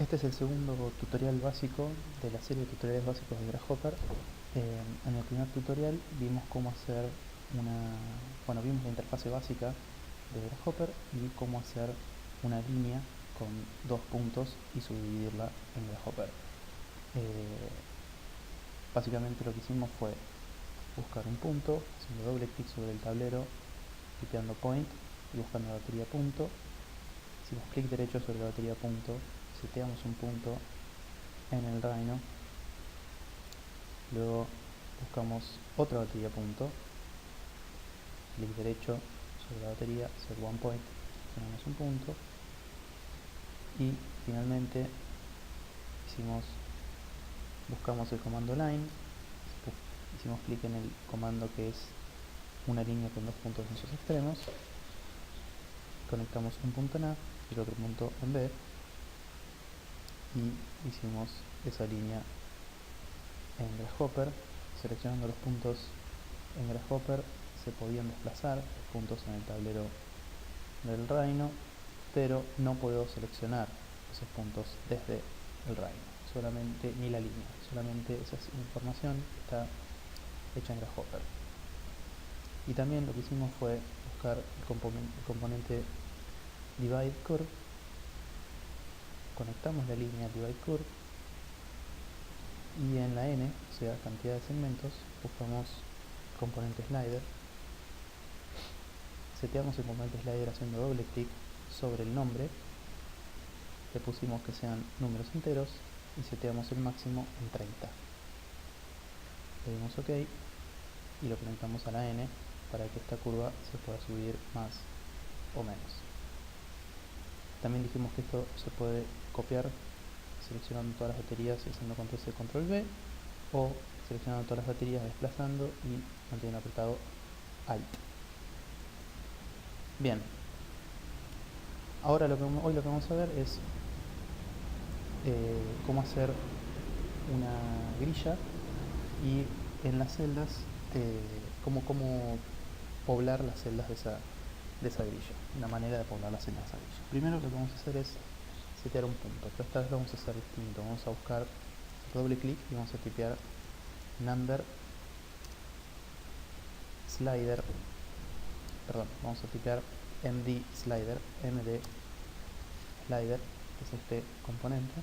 Este es el segundo tutorial básico de la serie de tutoriales básicos de Grasshopper. En el primer tutorial vimos cómo hacer vimos la interfase básica de Grasshopper y cómo hacer una línea con dos puntos y subdividirla en Grasshopper. Básicamente lo que hicimos fue buscar un punto, haciendo doble clic sobre el tablero, cliqueando point y buscando la batería punto. Hacemos clic derecho sobre la batería punto, seteamos un punto en el Rhino, luego buscamos otra batería punto, clic derecho sobre la batería, set one point, tenemos un punto y finalmente buscamos el comando line, hicimos clic en el comando que es una línea con dos puntos en sus extremos, conectamos un punto en A y el otro punto en B y hicimos esa línea en Grasshopper. Seleccionando los puntos en Grasshopper se podían desplazar los puntos en el tablero del Rhino, pero no puedo seleccionar esos puntos desde el Rhino, ni la línea, solamente esa información está hecha en Grasshopper. Y también lo que hicimos fue buscar el componente Divide Curve, conectamos la línea Divide Curve y en la N, o sea, cantidad de segmentos, buscamos componente Slider, seteamos el componente Slider haciendo doble clic sobre el nombre, le pusimos que sean números enteros y seteamos el máximo en 30. Le dimos OK y lo conectamos a la N para que esta curva se pueda subir más o menos. También dijimos que esto se puede copiar seleccionando todas las baterías y haciendo control C, control V, o seleccionando todas las baterías, desplazando y manteniendo apretado Alt. Bien, ahora hoy lo que vamos a ver es cómo hacer una grilla y en las celdas cómo poblar las celdas de esa grilla, una manera de poblar las celdas de esa grilla. Primero lo que vamos a hacer es setear un punto, pero esta vez lo vamos a hacer distinto. Vamos a buscar doble clic y vamos a tipear number slider, vamos a tipear md slider, que es este componente,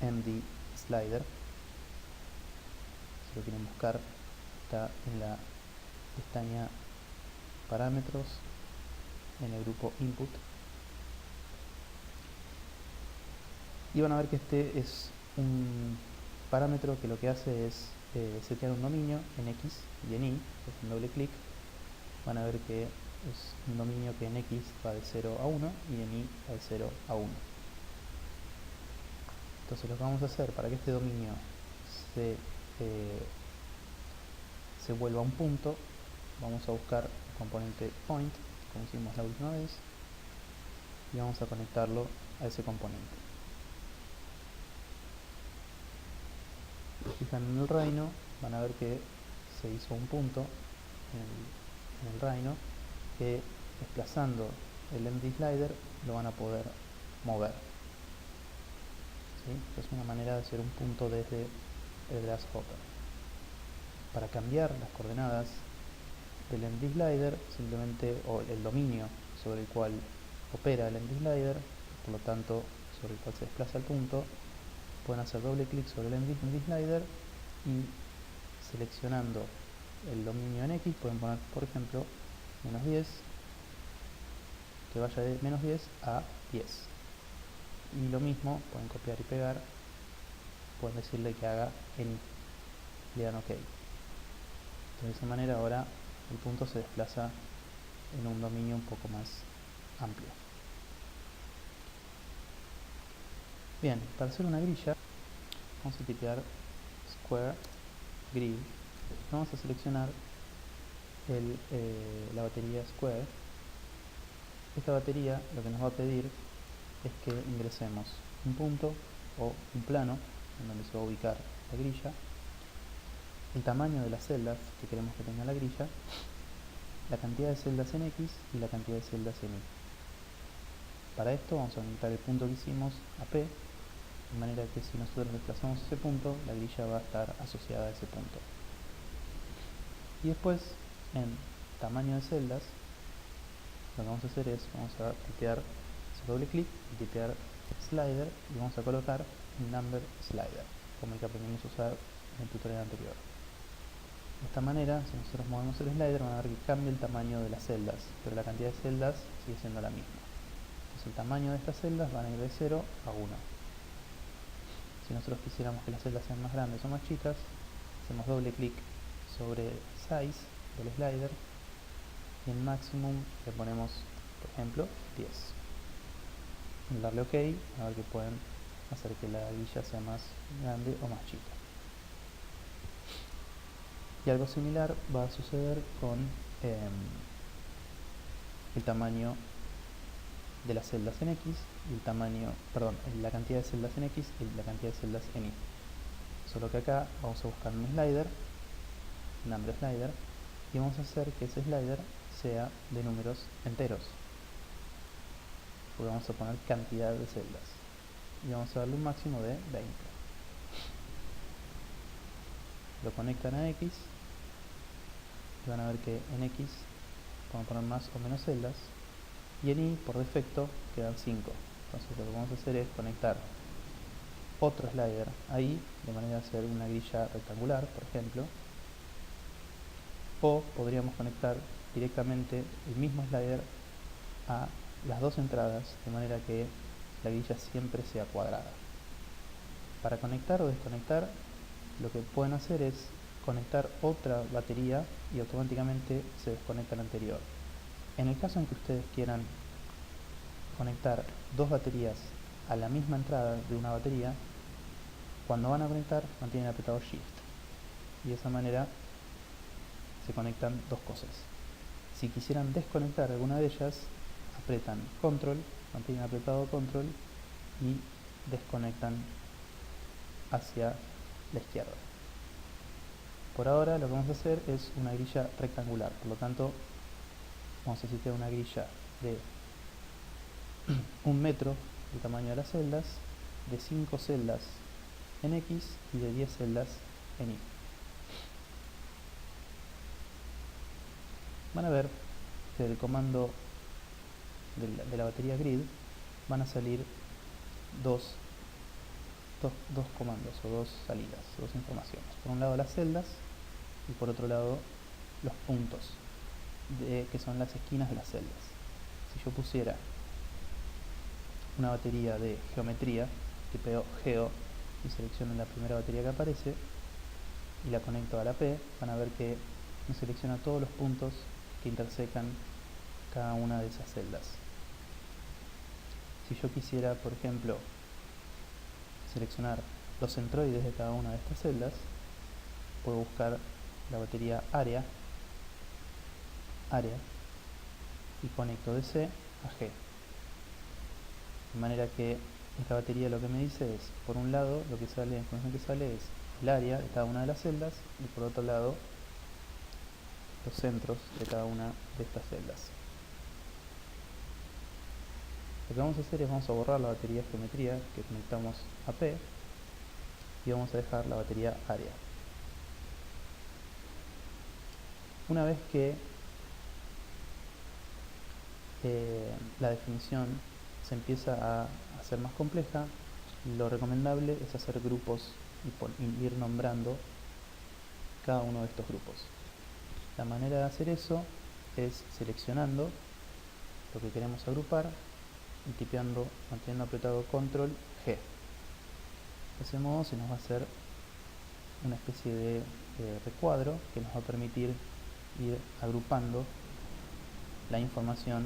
md slider. Si lo quieren buscar, está en la pestaña parámetros, en el grupo input, y van a ver que este es un parámetro que lo que hace es setear un dominio en X y en Y. Con doble clic van a ver que es un dominio que en X va de 0 a 1 y en Y va de 0 a 1. Entonces lo que vamos a hacer para que este dominio se vuelva un punto, vamos a buscar el componente point, como hicimos la última vez, y vamos a conectarlo a ese componente. Si fijan en el Rhino, van a ver que se hizo un punto en el Rhino que, desplazando el MD slider, lo van a poder mover. ¿Sí? Es una manera de hacer un punto desde el Grasshopper. Para cambiar las coordenadas del MD slider, simplemente, o el dominio sobre el cual opera el MD slider, por lo tanto sobre el cual se desplaza el punto, pueden hacer doble clic sobre el MD slider y seleccionando el dominio en X pueden poner, por ejemplo, menos 10, que vaya de menos 10 a 10. Y lo mismo, pueden copiar y pegar, pueden decirle que haga en Y, le dan OK. Entonces, de esa manera ahora el punto se desplaza en un dominio un poco más amplio. Bien, para hacer una grilla vamos a tipear square grid. Vamos a seleccionar la batería square. Esta batería lo que nos va a pedir es que ingresemos un punto o un plano en donde se va a ubicar la grilla, el tamaño de las celdas que queremos que tenga la grilla, la cantidad de celdas en X y la cantidad de celdas en Y. Para esto vamos a conectar el punto que hicimos a P, de manera que si nosotros desplazamos ese punto, la grilla va a estar asociada a ese punto. Y después, en tamaño de celdas, lo que vamos a hacer es, vamos a tipear, hacer doble clic y tipear slider, y vamos a colocar un number slider, como el que aprendimos a usar en el tutorial anterior. De esta manera, si nosotros movemos el slider, van a ver que cambia el tamaño de las celdas, pero la cantidad de celdas sigue siendo la misma. Entonces el tamaño de estas celdas van a ir de 0 a 1. Si nosotros quisiéramos que las celdas sean más grandes o más chicas, hacemos doble clic sobre Size del slider y en Maximum le ponemos, por ejemplo, 10. Al darle OK, a ver que pueden hacer que la grilla sea más grande o más chica. Y algo similar va a suceder con el tamaño de las celdas en X y el tamaño, perdón, la cantidad de celdas en X y la cantidad de celdas en Y. Solo que acá vamos a buscar un slider, number slider, y vamos a hacer que ese slider sea de números enteros, porque vamos a poner cantidad de celdas y vamos a darle un máximo de 20. Lo conectan a X y van a ver que en X podemos poner más o menos celdas y en Y por defecto quedan 5. Entonces lo que vamos a hacer es conectar otro slider ahí, de manera de hacer una grilla rectangular, por ejemplo, o podríamos conectar directamente el mismo slider a las dos entradas, de manera que la grilla siempre sea cuadrada. Para conectar o desconectar, lo que pueden hacer es conectar otra batería y automáticamente se desconecta la anterior. En el caso en que ustedes quieran conectar dos baterías a la misma entrada de una batería, cuando van a conectar mantienen apretado Shift y de esa manera se conectan dos cosas. Si quisieran desconectar alguna de ellas, apretan Control, mantienen apretado Control y desconectan hacia la izquierda. Por ahora lo que vamos a hacer es una grilla rectangular, por lo tanto vamos a necesitar una grilla de 1 metro el tamaño de las celdas, de 5 celdas en X y de 10 celdas en Y. Van a ver que del comando de la batería grid van a salir dos comandos o dos salidas, dos informaciones. Por un lado las celdas y por otro lado los puntos, que son las esquinas de las celdas. Si yo pusiera una batería de geometría, tipeo geo y selecciono la primera batería que aparece y la conecto a la P, van a ver que me selecciona todos los puntos que intersecan cada una de esas celdas. Si yo quisiera, por ejemplo, seleccionar los centroides de cada una de estas celdas, puedo buscar la batería área y conecto de C a G. De manera que esta batería lo que me dice es, por un lado, lo que sale, la información que sale es el área de cada una de las celdas y por otro lado los centros de cada una de estas celdas. Lo que vamos a hacer es vamos a borrar la batería geometría que conectamos a P y vamos a dejar la batería área. Una vez que la definición se empieza a hacer más compleja, lo recomendable es hacer grupos y ir nombrando cada uno de estos grupos. La manera de hacer eso es seleccionando lo que queremos agrupar y tipeando, manteniendo apretado Control G. De ese modo se nos va a hacer una especie de recuadro que nos va a permitir ir agrupando la información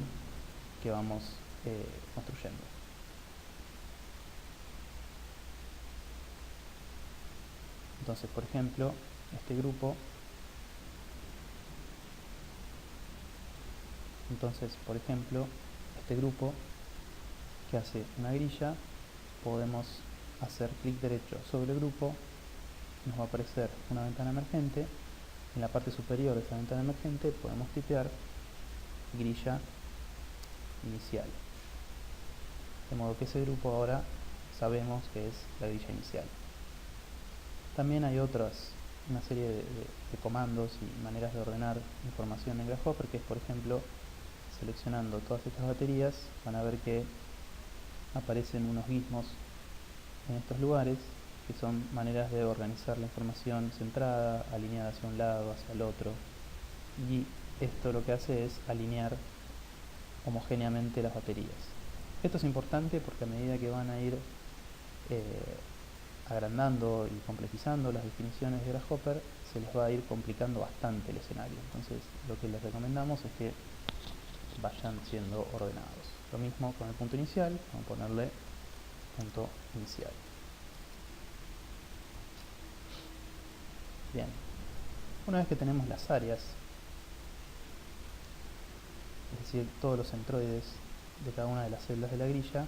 que vamos construyendo. Entonces, por ejemplo, este grupo, que hace una grilla, podemos hacer clic derecho sobre el grupo, nos va a aparecer una ventana emergente, en la parte superior de esa ventana emergente podemos tipear grilla inicial. de modo que ese grupo ahora sabemos que es la grilla inicial. También hay una serie de comandos y maneras de ordenar información en Grasshopper, que es, por ejemplo, seleccionando todas estas baterías, van a ver que aparecen unos gizmos en estos lugares, que son maneras de organizar la información centrada, alineada hacia un lado, hacia el otro, y esto lo que hace es alinear homogéneamente las baterías. Esto es importante porque a medida que van a ir agrandando y complejizando las definiciones de Grasshopper, se les va a ir complicando bastante el escenario. Entonces lo que les recomendamos es que vayan siendo ordenados. Lo mismo con el punto inicial, vamos a ponerle punto inicial. Bien, una vez que tenemos las áreas, es decir, todos los centroides de cada una de las celdas de la grilla,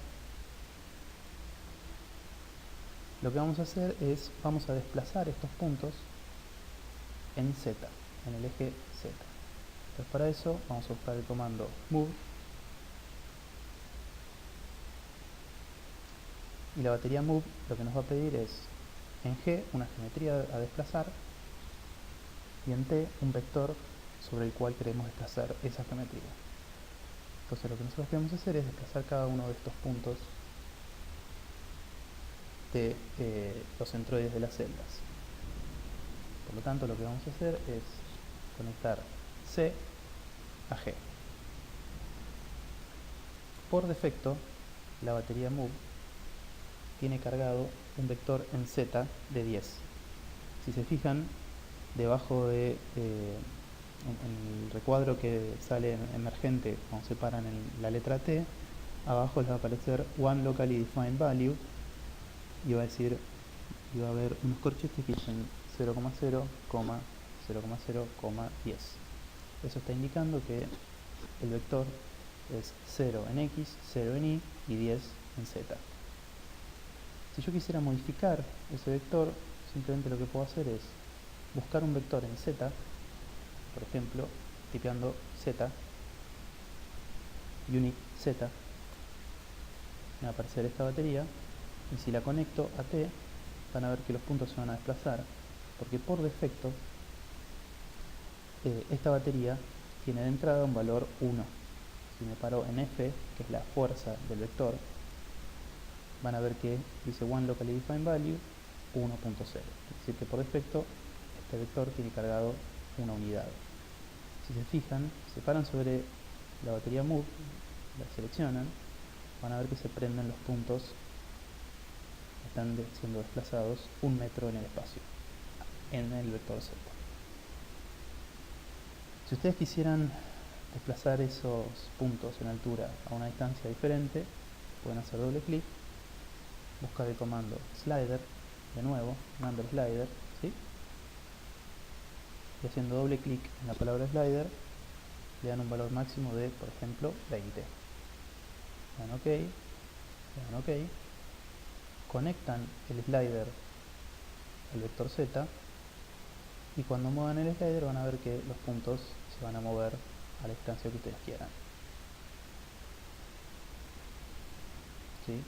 lo que vamos a hacer es, vamos a desplazar estos puntos en Z, en el eje Z. Entonces para eso vamos a buscar el comando move, y la batería move lo que nos va a pedir es en G una geometría a desplazar y en T un vector sobre el cual queremos desplazar esa geometría. Entonces lo que nosotros queremos hacer es desplazar cada uno de estos puntos de los centroides de las celdas. Por lo tanto, lo que vamos a hacer es conectar C a G. Por defecto, la batería move tiene cargado un vector en Z de 10. Si se fijan, debajo de en el recuadro que sale emergente cuando se paran en la letra T, abajo les va a aparecer One Locally Defined Value, y va a decir, y va a haber unos corchetes que dicen 0,0, 0,0,10. Eso está indicando que el vector es 0 en X, 0 en Y y 10 en Z. Si yo quisiera modificar ese vector, simplemente lo que puedo hacer es buscar un vector en Z, por ejemplo, tipeando Z, unit Z, me va a aparecer esta batería, y si la conecto a T, van a ver que los puntos se van a desplazar, porque por defecto esta batería tiene de entrada un valor 1. Si me paro en F, que es la fuerza del vector, van a ver que dice One Locally Defined Value 1.0. Es decir, que por defecto este vector tiene cargado una unidad. Si se fijan, se paran sobre la batería move, la seleccionan, van a ver que se prenden los puntos que están siendo desplazados 1 metro en el espacio, en el vector Z. Si ustedes quisieran desplazar esos puntos en altura a una distancia diferente, pueden hacer doble clic, buscar el comando slider, de nuevo, number slider, ¿sí? Y haciendo doble clic en la palabra slider, le dan un valor máximo de, por ejemplo, 20. Le dan OK, le dan OK, conectan el slider al vector Z, y cuando muevan el slider van a ver que los puntos se van a mover a la distancia que ustedes quieran. ¿Sí?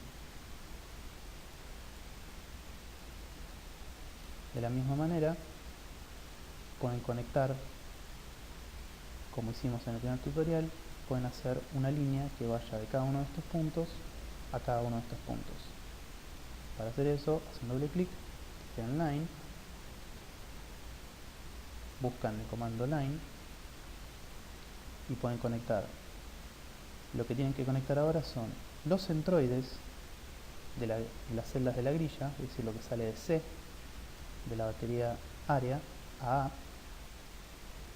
De la misma manera, pueden conectar, como hicimos en el primer tutorial, pueden hacer una línea que vaya de cada uno de estos puntos a cada uno de estos puntos. Para hacer eso, hacen doble clic en line, buscan el comando line y pueden conectar. Lo que tienen que conectar ahora son los centroides de las celdas de la grilla, es decir, lo que sale de C, de la batería área, a A,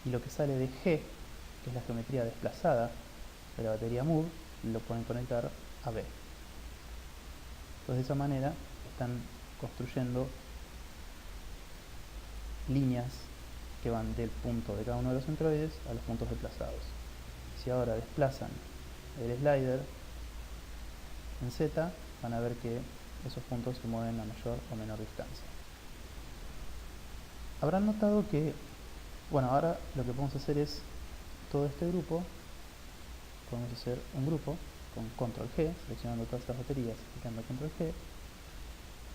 y lo que sale de G, que es la geometría desplazada de la batería move, lo pueden conectar a B. Entonces de esa manera están construyendo líneas que van del punto de cada uno de los centroides a los puntos desplazados. Si ahora desplazan el slider en Z, van a ver que esos puntos se mueven a mayor o menor distancia. Habrán notado que, bueno, ahora lo que podemos hacer es todo este grupo, podemos hacer un grupo con control G, seleccionando todas estas baterías, clicando control G,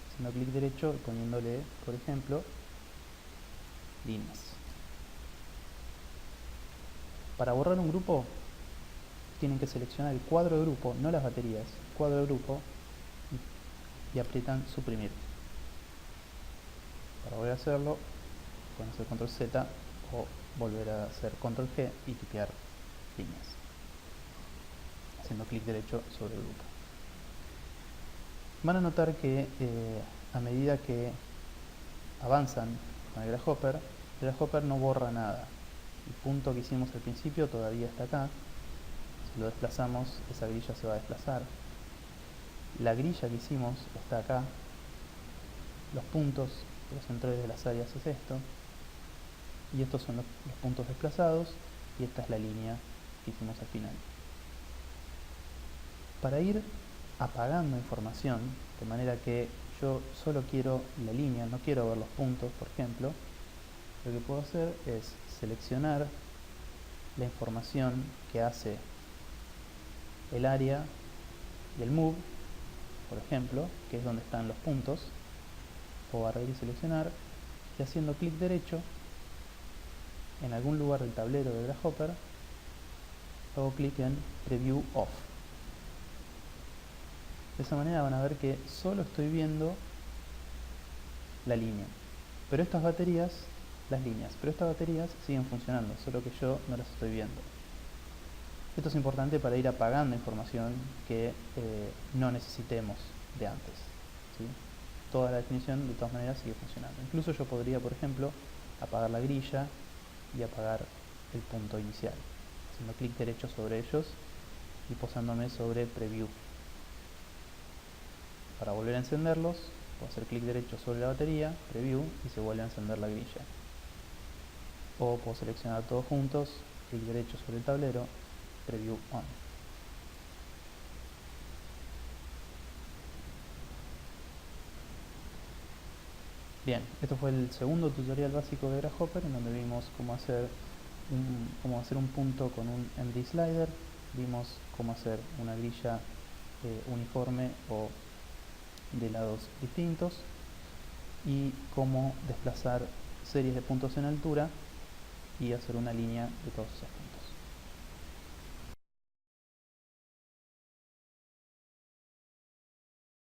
haciendo clic derecho y poniéndole, por ejemplo, líneas. Para borrar un grupo, tienen que seleccionar el cuadro de grupo, no las baterías, el cuadro de grupo, y aprietan suprimir. Para volver a hacerlo, pueden hacer control Z o volver a hacer control G y tipear líneas, haciendo clic derecho sobre el grupo. Van a notar que a medida que avanzan con el grasshopper no borra nada. El punto que hicimos al principio todavía está acá. Si lo desplazamos, esa grilla se va a desplazar. La grilla que hicimos está acá. Los puntos, los centroides de las áreas es esto. Y estos son los puntos desplazados. Y esta es la línea que hicimos al final. Para ir apagando información, de manera que yo solo quiero la línea, no quiero ver los puntos, por ejemplo, lo que puedo hacer es seleccionar la información que hace el área y el move, por ejemplo, que es donde están los puntos. Puedo barrer y seleccionar, y haciendo clic derecho en algún lugar del tablero de Grasshopper, hago clic en Preview Off. De esa manera van a ver que solo estoy viendo la línea, pero estas baterías, las líneas, pero estas baterías siguen funcionando, solo que yo no las estoy viendo. Esto es importante para ir apagando información que no necesitemos de antes, ¿sí? Toda la definición de todas maneras sigue funcionando. Incluso yo podría, por ejemplo, apagar la grilla y apagar el punto inicial, haciendo clic derecho sobre ellos y posándome sobre Preview. Para volver a encenderlos, puedo hacer clic derecho sobre la batería, Preview, y se vuelve a encender la grilla. O puedo seleccionar todos juntos, clic derecho sobre el tablero, Preview On. Bien, esto fue el segundo tutorial básico de Grasshopper, en donde vimos cómo hacer un punto con un MD slider, vimos cómo hacer una grilla uniforme o de lados distintos, y cómo desplazar series de puntos en altura y hacer una línea de todos esos puntos.